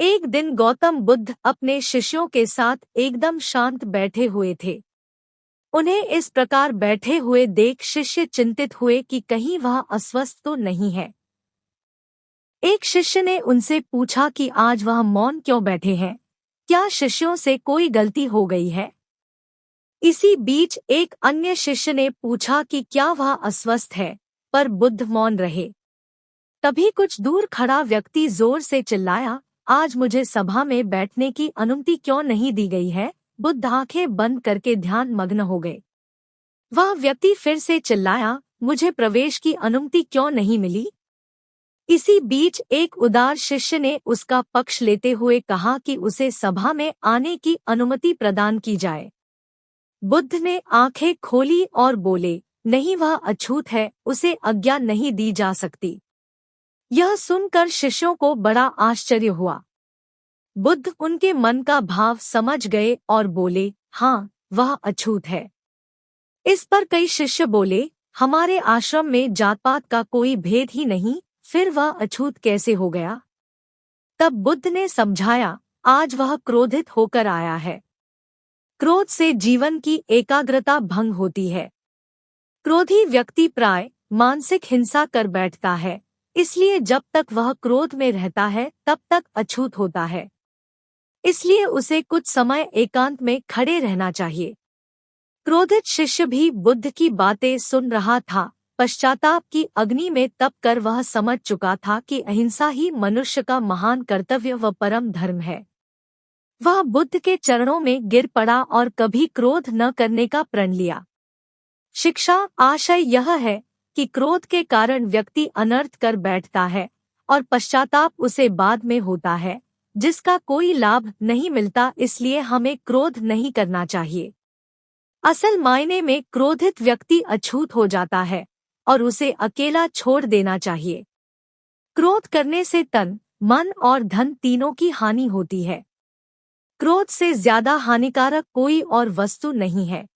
एक दिन गौतम बुद्ध अपने शिष्यों के साथ एकदम शांत बैठे हुए थे। उन्हें इस प्रकार बैठे हुए देख शिष्य चिंतित हुए कि कहीं वह अस्वस्थ तो नहीं है। एक शिष्य ने उनसे पूछा कि आज वह मौन क्यों बैठे हैं? क्या शिष्यों से कोई गलती हो गई है? इसी बीच एक अन्य शिष्य ने पूछा कि क्या वह अस्वस्थ है, पर बुद्ध मौन रहे। तभी कुछ दूर खड़ा व्यक्ति जोर से चिल्लाया, आज मुझे सभा में बैठने की अनुमति क्यों नहीं दी गई है? बुद्ध आंखें बंद करके ध्यान मग्न हो गए। वह व्यक्ति फिर से चिल्लाया, मुझे प्रवेश की अनुमति क्यों नहीं मिली? इसी बीच एक उदार शिष्य ने उसका पक्ष लेते हुए कहा कि उसे सभा में आने की अनुमति प्रदान की जाए। बुद्ध ने आंखें खोली और बोले, नहीं, वह अछूत है, उसे आज्ञा नहीं दी जा सकती। यह सुनकर शिष्यों को बड़ा आश्चर्य हुआ। बुद्ध उनके मन का भाव समझ गए और बोले, हाँ, वह अछूत है। इस पर कई शिष्य बोले, हमारे आश्रम में जात-पात का कोई भेद ही नहीं, फिर वह अछूत कैसे हो गया? तब बुद्ध ने समझाया, आज वह क्रोधित होकर आया है। क्रोध से जीवन की एकाग्रता भंग होती है। क्रोधी व्यक्ति प्राय मानसिक हिंसा कर बैठता है, इसलिए जब तक वह क्रोध में रहता है तब तक अछूत होता है। इसलिए उसे कुछ समय एकांत में खड़े रहना चाहिए। क्रोधित शिष्य भी बुद्ध की बातें सुन रहा था। पश्चाताप की अग्नि में तप कर वह समझ चुका था कि अहिंसा ही मनुष्य का महान कर्तव्य व परम धर्म है। वह बुद्ध के चरणों में गिर पड़ा और कभी क्रोध न करने का प्रण लिया। शिक्षा आशय यह है कि क्रोध के कारण व्यक्ति अनर्थ कर बैठता है और पश्चाताप उसे बाद में होता है, जिसका कोई लाभ नहीं मिलता। इसलिए हमें क्रोध नहीं करना चाहिए। असल मायने में क्रोधित व्यक्ति अछूत हो जाता है और उसे अकेला छोड़ देना चाहिए। क्रोध करने से तन, मन और धन तीनों की हानि होती है। क्रोध से ज्यादा हानिकारक कोई और वस्तु नहीं है।